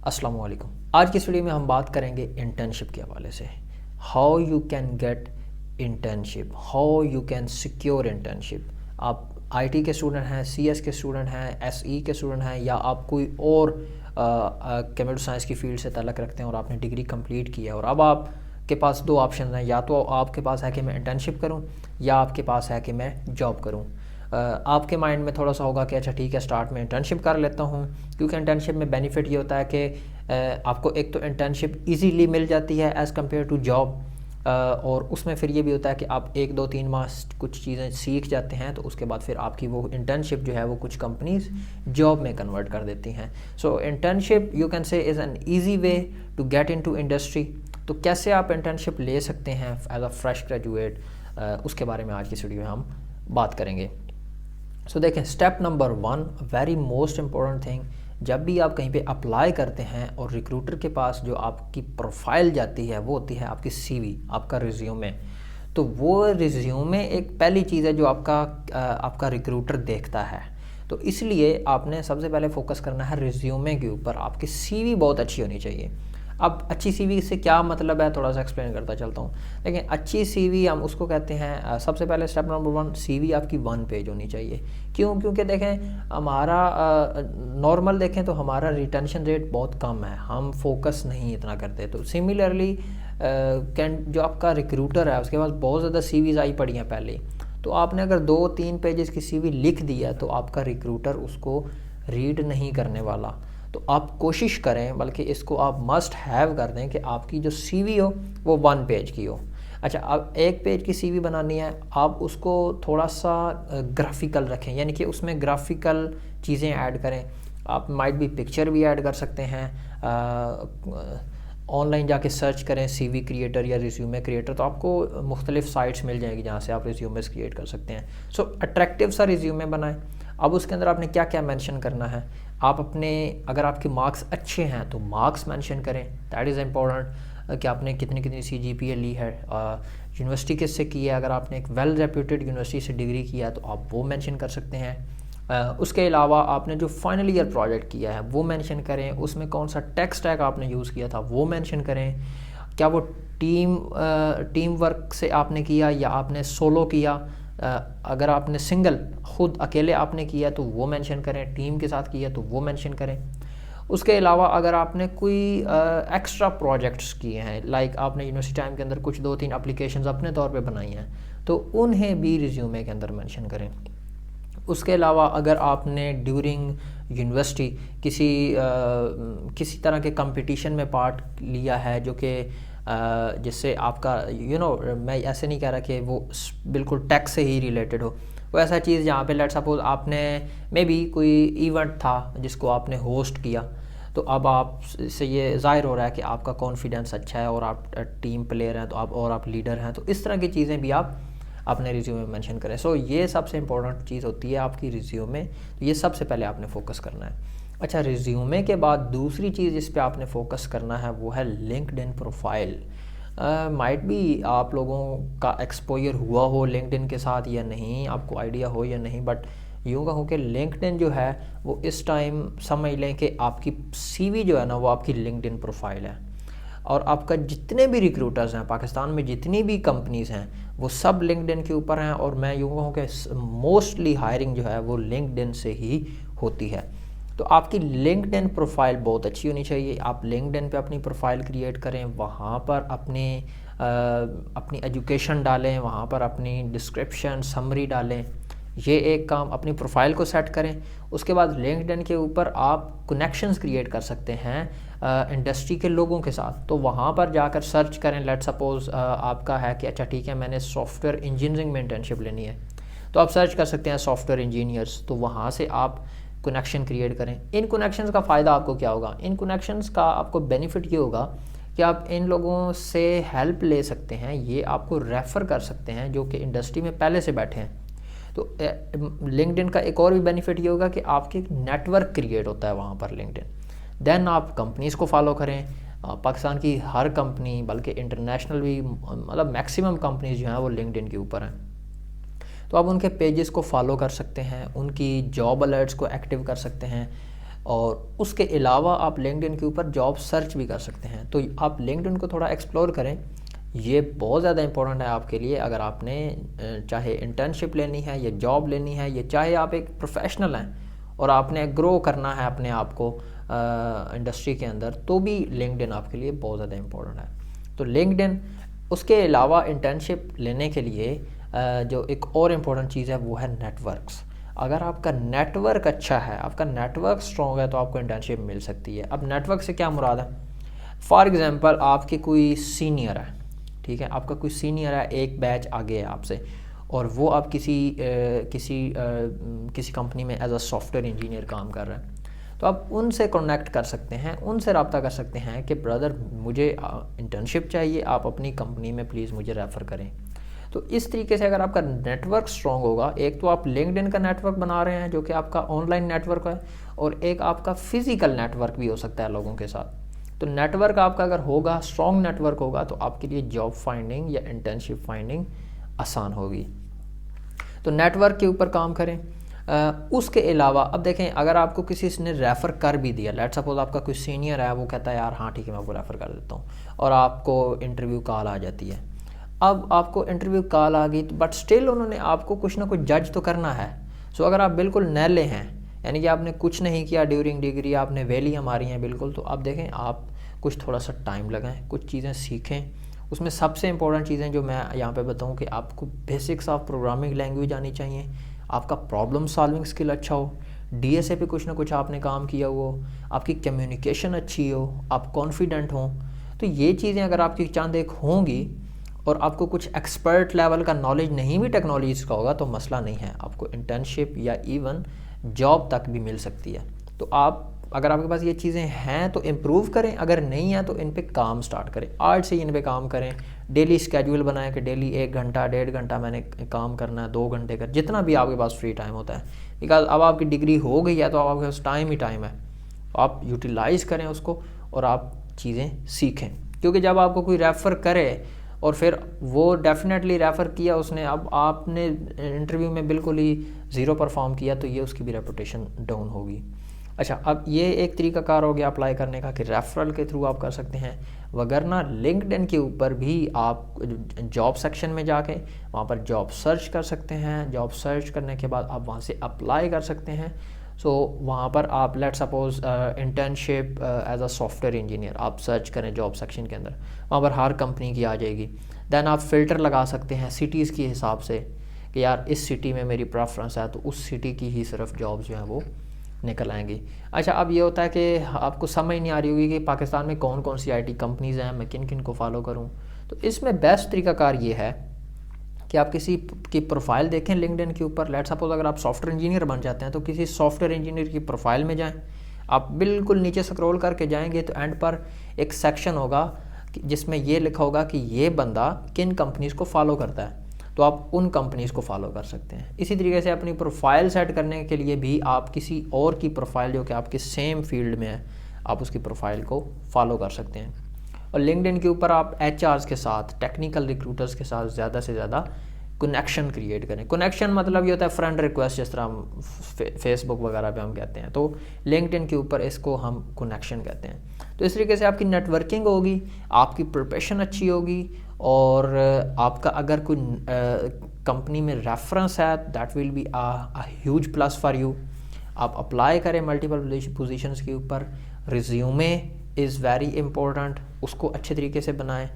अस्सलाम वालेकुम। आज की इस वीडियो में हम बात करेंगे इंटर्नशिप के हवाले से। How you can get internship, how you can secure internship. आप आईटी के स्टूडेंट हैं, सीएस के स्टूडेंट हैं, एसई के स्टूडेंट हैं, या आप कोई और कंप्यूटर साइंस की फील्ड से ताल्लुक़ रखते हैं और आपने डिग्री कंप्लीट की है और अब आपके पास दो ऑप्शन हैं, या तो आपके पास है कि मैं इंटर्नशिप करूं या आपके पास है कि मैं जॉब करूं। आपके माइंड में थोड़ा सा होगा कि अच्छा ठीक है, स्टार्ट में इंटर्नशिप कर लेता हूँ, क्योंकि इंटर्नशिप में बेनिफिट ये होता है कि आपको एक तो इंटर्नशिप इजीली मिल जाती है एज़ कम्पेयर टू जॉब, और उसमें फिर ये भी होता है कि आप 1-2-3 माह कुछ चीज़ें सीख जाते हैं, तो उसके बाद फिर आपकी वो इंटर्नशिप जो है वो कुछ कंपनीज जॉब में कन्वर्ट कर देती हैं। So internship you can say is an easy way to get into industry. तो कैसे आप इंटर्नशिप ले सकते हैं एज अ फ्रेश ग्रेजुएट, उसके बारे में आज की वीडियो में हम बात करेंगे। सो देखें, step number 1, very most important thing, जब भी आप कहीं पे अप्लाई करते हैं और रिक्रूटर के पास जो आपकी प्रोफाइल जाती है वो होती है आपकी सीवी, आपका रिज्यूमे। तो वो रिज्यूमे एक पहली चीज़ है जो आपका रिक्रूटर देखता है। तो इसलिए आपने सबसे पहले फोकस करना है रिज्यूमे के ऊपर। आपकी सीवी बहुत अच्छी होनी चाहिए। अब अच्छी सीवी से क्या मतलब है, थोड़ा सा एक्सप्लेन करता चलता हूँ। लेकिन अच्छी सीवी हम उसको कहते हैं, सबसे पहले स्टेप नंबर 1, सीवी आपकी 1 पेज होनी चाहिए। क्यों? क्योंकि देखें, हमारा नॉर्मल देखें तो हमारा रिटेंशन रेट बहुत कम है, हम फोकस नहीं इतना करते। तो सिमिलरली जो आपका रिक्रूटर है उसके पास बहुत ज़्यादा सीवीज आई पड़ी हैं पहले, तो आपने अगर 2-3 पेजेस की सीवी लिख दिया तो आपका रिक्रूटर उसको रीड नहीं करने वाला। तो आप कोशिश करें, बल्कि इसको आप मस्ट हैव कर दें कि आपकी जो सीवी हो वो 1 पेज की हो। अच्छा, अब 1 पेज की सीवी बनानी है, आप उसको थोड़ा सा ग्राफिकल रखें, यानी कि उसमें ग्राफिकल चीज़ें ऐड करें। आप माइट भी पिक्चर भी ऐड कर सकते हैं। ऑनलाइन जाके सर्च करें सीवी क्रिएटर या रिज्यूमे क्रिएटर, तो आपको मुख्तलिफ साइट्स मिल जाएगी जहाँ से आप रिज्यूमेस क्रिएट कर सकते हैं। सो अट्रैक्टिव सा रिज्यूमे बनाएं। अब उसके अंदर आपने क्या क्या मेंशन करना है, आप अपने, अगर आपके मार्क्स अच्छे हैं तो मार्क्स मेंशन करें, दैट इज़ इम्पोर्टेंट, कि आपने कितनी कितनी CGPA ली है, यूनिवर्सिटी किससे की है। अगर आपने एक वेल रेप्यूटेड यूनिवर्सिटी से डिग्री किया है तो आप वो मेंशन कर सकते हैं। उसके अलावा आपने जो फाइनल ईयर प्रोजेक्ट किया है वो मेंशन करें, उसमें कौन सा टेक स्टैक आपने यूज़ किया था वो मेंशन करें। क्या वो टीम वर्क से आपने किया या आपने सोलो किया। अगर आपने सिंगल खुद अकेले आपने किया तो वो मेंशन करें, टीम के साथ किया तो वो मेंशन करें। उसके अलावा अगर आपने कोई एक्स्ट्रा प्रोजेक्ट्स किए हैं, लाइक आपने यूनिवर्सिटी टाइम के अंदर कुछ 2-3 एप्लीकेशंस अपने तौर पे बनाई हैं, तो उन्हें भी रिज्यूमे के अंदर मेंशन करें। उसके अलावा अगर आपने ड्यूरिंग यूनिवर्सिटी किसी तरह के कंपटीशन में पार्ट लिया है, जो कि जिससे आपका मैं ऐसे नहीं कह रहा कि वो बिल्कुल टेक से ही रिलेटेड हो, वो ऐसा चीज़ जहाँ पे लेट सपोज आपने मे बी कोई इवेंट था जिसको आपने होस्ट किया, तो अब आप से ये ज़ाहिर हो रहा है कि आपका कॉन्फिडेंस अच्छा है और आप टीम प्लेयर हैं, तो आप लीडर हैं, तो इस तरह की चीज़ें भी आप अपने रिज्यूमे में मेंशन करें। सो ये सबसे इंपॉर्टेंट चीज़ होती है आपकी रिज्यूमे, तो ये सबसे पहले आपने फोकस करना है। अच्छा, रिज्यूमे के बाद दूसरी चीज़ जिस पे आपने फोकस करना है वो है लिंक्डइन प्रोफाइल। माइट भी आप लोगों का एक्सपोजर हुआ हो लिंक्डइन के साथ या नहीं, आपको आइडिया हो या नहीं, बट यूँ कहूँ कि लिंक्डइन जो है वो इस टाइम समझ लें कि आपकी सीवी जो है ना वो आपकी लिंक्डइन प्रोफाइल है। और आपका जितने भी रिक्रूटर्स हैं पाकिस्तान में, जितनी भी कंपनीज़ हैं, वो सब लिंक्डइन के ऊपर हैं, और मैं यूँ कहूँ कि मोस्टली हायरिंग जो है वो लिंक्डइन से ही होती है। तो आपकी लिंक्डइन प्रोफाइल बहुत अच्छी होनी चाहिए। आप लिंक्डइन पे अपनी प्रोफाइल क्रिएट करें, वहाँ पर अपनी एजुकेशन डालें, वहाँ पर अपनी डिस्क्रिप्शन समरी डालें। ये एक काम, अपनी प्रोफाइल को सेट करें। उसके बाद लिंक्डइन के ऊपर आप कनेक्शंस क्रिएट कर सकते हैं इंडस्ट्री के लोगों के साथ। तो वहाँ पर जाकर सर्च करें, लेट सपोज आपका है कि अच्छा ठीक है, मैंने सॉफ्टवेयर इंजीनियरिंग में इंटर्नशिप लेनी है, तो आप सर्च कर सकते हैं सॉफ्टवेयर इंजीनियर्स, तो वहाँ से आप कनेक्शन क्रिएट करें। इन कनेक्शंस का फ़ायदा आपको क्या होगा, इन कनेक्शंस का आपको बेनिफिट ये होगा कि आप इन लोगों से हेल्प ले सकते हैं, ये आपको रेफ़र कर सकते हैं जो कि इंडस्ट्री में पहले से बैठे हैं। तो लिंक्डइन का एक और भी बेनिफिट ये होगा कि आपकी नेटवर्क क्रिएट होता है वहाँ पर लिंक्डइन। देन आप कंपनीज़ को फॉलो करें, पाकिस्तान की हर कंपनी, बल्कि इंटरनेशनल भी, मतलब मैक्सिमम कंपनीज़ जो हैं वो लिंक्डइन के ऊपर हैं। तो आप उनके पेजेस को फॉलो कर सकते हैं, उनकी जॉब अलर्ट्स को एक्टिव कर सकते हैं, और उसके अलावा आप लिंक्डइन के ऊपर जॉब सर्च भी कर सकते हैं। तो आप लिंक्डइन को थोड़ा एक्सप्लोर करें, ये बहुत ज़्यादा इंपॉर्टेंट है आपके लिए। अगर आपने चाहे इंटर्नशिप लेनी है या जॉब लेनी है, या चाहे आप एक प्रोफेशनल हैं और आपने ग्रो करना है अपने आप को इंडस्ट्री के अंदर, तो भी लिंक्डइन आपके लिए बहुत ज़्यादा इंपॉर्टेंट है। तो लिंक्डइन, उसके अलावा इंटर्नशिप लेने के लिए जो एक और इम्पोर्टेंट चीज़ है वो है नेटवर्क्स। अगर आपका नेटवर्क अच्छा है, आपका नेटवर्क स्ट्रॉन्ग है, तो आपको इंटर्नशिप मिल सकती है। अब नेटवर्क से क्या मुराद है? फॉर एग्ज़ाम्पल आपके कोई सीनियर है, ठीक है, आपका कोई सीनियर है, एक बैच आगे है आपसे, और वो आप किसी कंपनी में एज अ सॉफ्टवेयर इंजीनियर काम कर रहे हैं, तो आप उनसे कनेक्ट कर सकते हैं, उनसे रब्ता कर सकते हैं कि ब्रदर मुझे इंटर्नशिप चाहिए, आप अपनी कंपनी में प्लीज़ मुझे रेफ़र करें। तो इस तरीके से अगर आपका नेटवर्क स्ट्रॉन्ग होगा, एक तो आप लिंक्डइन का नेटवर्क बना रहे हैं जो कि आपका ऑनलाइन नेटवर्क है, और एक आपका फिज़िकल नेटवर्क भी हो सकता है लोगों के साथ। तो नेटवर्क आपका अगर होगा, स्ट्रॉन्ग नेटवर्क होगा, तो आपके लिए जॉब फाइंडिंग या इंटर्नशिप फाइंडिंग आसान होगी। तो नेटवर्क के ऊपर काम करें। उसके अलावा अब देखें, अगर आपको किसी ने रेफ़र कर भी दिया, लेट्स सपोज आपका कोई सीनियर है, वो कहता है यार हाँ ठीक है मैं आपको रेफ़र कर देता हूँ, और आपको इंटरव्यू कॉल आ जाती है। अब आपको इंटरव्यू कॉल आ गई, बट स्टिल उन्होंने आपको कुछ ना कुछ जज तो करना है। सो अगर आप बिल्कुल नैले हैं, यानी कि आपने कुछ नहीं किया ड्यूरिंग डिग्री, आपने वैलियाँ मारी हैं बिल्कुल, तो आप देखें आप कुछ थोड़ा सा टाइम लगाएं, कुछ चीज़ें सीखें। उसमें सबसे इंपॉर्टेंट चीज़ें जो मैं यहाँ पे बताऊँ कि आपको बेसिक्स ऑफ प्रोग्रामिंग लैंग्वेज आनी चाहिए, आपका प्रॉब्लम सॉल्विंग स्किल अच्छा हो, डीएसए पे कुछ ना कुछ आपने काम किया हो, आपकी कम्युनिकेशन अच्छी हो, आप कॉन्फिडेंट हों। तो ये चीज़ें अगर आपकी चांद एक होंगी और आपको कुछ एक्सपर्ट लेवल का नॉलेज नहीं भी टेक्नोलॉजीज़ का होगा, तो मसला नहीं है, आपको इंटर्नशिप या इवन जॉब तक भी मिल सकती है। तो आप अगर आपके पास ये चीज़ें हैं तो इम्प्रूव करें, अगर नहीं है तो इन पे काम स्टार्ट करें, आज से इन पे काम करें। डेली स्केड्यूल बनाएं कि डेली 1 घंटा 1.5 घंटा मैंने काम करना है, 2 घंटे का, जितना भी आपके पास फ्री टाइम होता है। बिकॉज अब आपकी डिग्री हो गई है तो आपके पास टाइम ही टाइम है, आप यूटिलाइज़ करें उसको और आप चीज़ें सीखें। क्योंकि जब आपको कोई रेफ़र करे और फिर वो डेफिनेटली रेफ़र किया उसने, अब आपने इंटरव्यू में बिल्कुल ही ज़ीरो परफॉर्म किया, तो ये उसकी भी रेपुटेशन डाउन होगी। अच्छा, अब ये एक तरीकाकार हो गया अप्लाई करने का कि रेफरल के थ्रू आप कर सकते हैं, वगरना लिंक्डइन के ऊपर भी आप जॉब सेक्शन में जाके वहाँ पर जॉब सर्च कर सकते हैं। जॉब सर्च करने के बाद आप वहाँ से अप्लाई कर सकते हैं। सो वहाँ पर आप let suppose internship as a software engineer आप सर्च करें जॉब सेक्शन के अंदर, वहाँ पर हर कंपनी की आ जाएगी। दैन आप फ़िल्टर लगा सकते हैं सिटीज़ के हिसाब से कि यार इस सिटी में मेरी प्रेफरेंस है, तो उस सिटी की ही सिर्फ जॉब्स जो हैं वो निकल आएंगी। अच्छा, अब ये होता है कि आपको समझ नहीं आ रही होगी कि पाकिस्तान में कौन कौन सी आईटी कंपनीज़ हैं, मैं किन किन को फॉलो करूं। तो इसमें बेस्ट तरीकाकार ये है कि आप किसी की प्रोफाइल देखें लिंक्डइन के ऊपर। लेट सपोज अगर आप सॉफ्टवेयर इंजीनियर बन जाते हैं तो किसी सॉफ्टवेयर इंजीनियर की प्रोफाइल में जाएं, आप बिल्कुल नीचे स्क्रॉल करके जाएंगे तो एंड पर एक सेक्शन होगा जिसमें ये लिखा होगा कि ये बंदा किन कंपनीज़ को फॉलो करता है, तो आप उन कंपनीज़ को फॉलो कर सकते हैं। इसी तरीके से अपनी प्रोफाइल सेट करने के लिए भी आप किसी और की प्रोफाइल जो कि आपके सेम फील्ड में है, आप उसकी प्रोफाइल को फॉलो कर सकते हैं। और लिंक्डइन के ऊपर आप एचआर्स के साथ, टेक्निकल रिक्रूटर्स के साथ ज़्यादा से ज़्यादा कनेक्शन क्रिएट करें। कनेक्शन मतलब ये होता है फ्रेंड रिक्वेस्ट, जिस तरह हम फेसबुक वगैरह पे हम कहते हैं, तो लिंक्डइन के ऊपर इसको हम कनेक्शन कहते हैं। तो इस तरीके से आपकी नेटवर्किंग होगी, आपकी प्रिपरेशन अच्छी होगी, और आपका अगर कोई कंपनी में रेफरेंस है that will be a huge plus for you. आप अप्लाई करें मल्टीपल पोजीशंस के ऊपर। रिज्यूमे इज़ वेरी इंपॉर्टेंट, उसको अच्छे तरीके से बनाएं,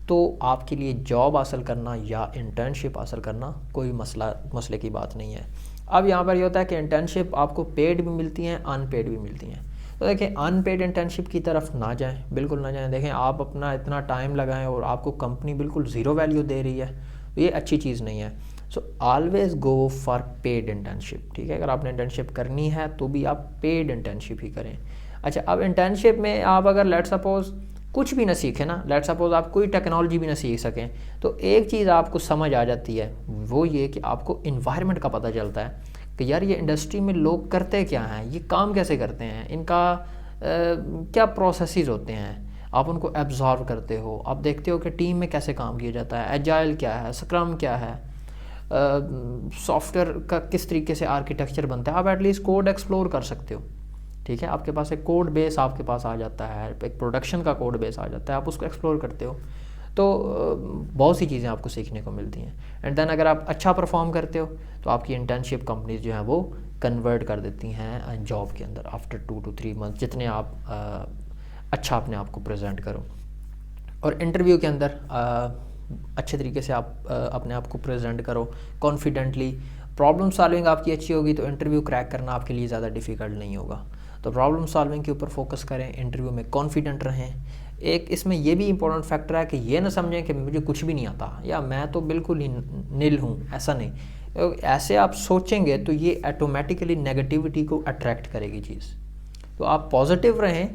तो आपके लिए जॉब हासिल करना या इंटर्नशिप हासिल करना कोई मसले की बात नहीं है। अब यहाँ पर ये होता है कि इंटर्नशिप आपको पेड भी मिलती हैं, अनपेड भी मिलती हैं। तो देखें, अनपेड इंटर्नशिप की तरफ ना जाएं, बिल्कुल ना जाएं। देखें, आप अपना इतना टाइम लगाएं और आपको कंपनी बिल्कुल ज़ीरो वैल्यू दे रही है, तो ये अच्छी चीज़ नहीं है। So always go for paid internship, ठीक है। अगर आपने इंटर्नशिप करनी है तो भी आप पेड इंटर्नशिप ही करें। अच्छा, अब इंटर्नशिप में आप अगर लेट सपोज कुछ भी ना सीखें ना, लेट सपोज आप कोई टेक्नोलॉजी भी ना सीख सकें, तो एक चीज़ आपको समझ आ जाती है, वो ये कि आपको इन्वायरमेंट का पता चलता है कि यार ये इंडस्ट्री में लोग करते क्या हैं, ये काम कैसे करते हैं, इनका क्या प्रोसेसेस होते हैं। आप उनको एब्जॉर्व करते हो, आप देखते हो कि टीम में कैसे काम किया जाता है, एजाइल क्या है, स्क्रम क्या है, सॉफ्टवेयर का किस तरीके से आर्किटेक्चर बनता है। आप एटलीस्ट कोड एक्सप्लोर कर सकते हो। ठीक है, आपके पास एक कोड बेस आपके पास आ जाता है, एक प्रोडक्शन का कोड बेस आ जाता है, आप उसको एक्सप्लोर करते हो, तो बहुत सी चीज़ें आपको सीखने को मिलती हैं। एंड देन अगर आप अच्छा परफॉर्म करते हो तो आपकी इंटर्नशिप कंपनीज जो हैं वो कन्वर्ट कर देती हैं जॉब के अंदर आफ्टर 2 to 3 मंथ, जितने आप अच्छा अपने आप को प्रेजेंट करो। और इंटरव्यू के अंदर अच्छे तरीके से आप अपने आप को प्रेजेंट करो कॉन्फिडेंटली। प्रॉब्लम सॉल्विंग आपकी अच्छी होगी तो इंटरव्यू क्रैक करना आपके लिए ज़्यादा डिफ़िकल्ट नहीं होगा। तो प्रॉब्लम सॉल्विंग के ऊपर फोकस करें, इंटरव्यू में कॉन्फिडेंट रहें। एक इसमें ये भी इंपॉर्टेंट फैक्टर है कि ये ना समझें कि मुझे कुछ भी नहीं आता या मैं तो बिल्कुल ही नील हूँ, ऐसा नहीं। ऐसे आप सोचेंगे तो ये ऑटोमेटिकली नेगेटिविटी को अट्रैक्ट करेगी चीज़। तो आप पॉजिटिव रहें,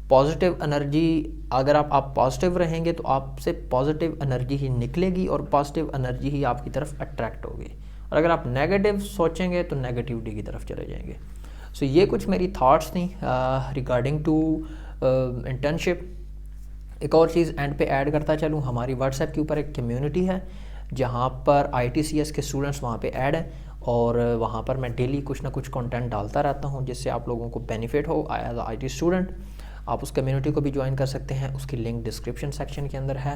पॉजिटिव एनर्जी, अगर आप पॉजिटिव रहेंगे तो आपसे पॉजिटिव एनर्जी ही निकलेगी और पॉजिटिव एनर्जी ही आपकी तरफ अट्रैक्ट होगी। और अगर आप नेगेटिव सोचेंगे तो नेगेटिविटी की तरफ चले जाएंगे। सो ये कुछ मेरी थॉट्स थी रिगार्डिंग टू इंटर्नशिप। एक और चीज़ एंड पे ऐड करता चलूँ, हमारी व्हाट्सएप के ऊपर एक कम्युनिटी है जहाँ पर ITCS के स्टूडेंट्स वहाँ पे ऐड हैं और वहाँ पर मैं डेली कुछ ना कुछ कंटेंट डालता रहता हूँ जिससे आप लोगों को बेनिफिट हो एज अ IT स्टूडेंट। आप उस कम्युनिटी को भी ज्वाइन कर सकते हैं, उसकी लिंक डिस्क्रिप्शन सेक्शन के अंदर है।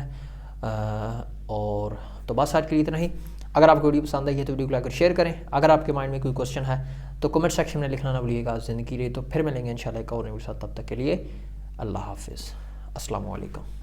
और तो बस आज के लिए इतना ही। अगर आपको वीडियो पसंद आई है तो वीडियो को लाइक और शेयर करें। अगर आपके माइंड में कोई क्वेश्चन है तो कमेंट सेक्शन में लिखना ना भूलिएगा। ज़िंदगी रही तो फिर मिलेंगे इंशाल्लाह एक और नए साथ, तब तक के लिए अल्लाह हाफिज़, अस्सलाम वालेकुम।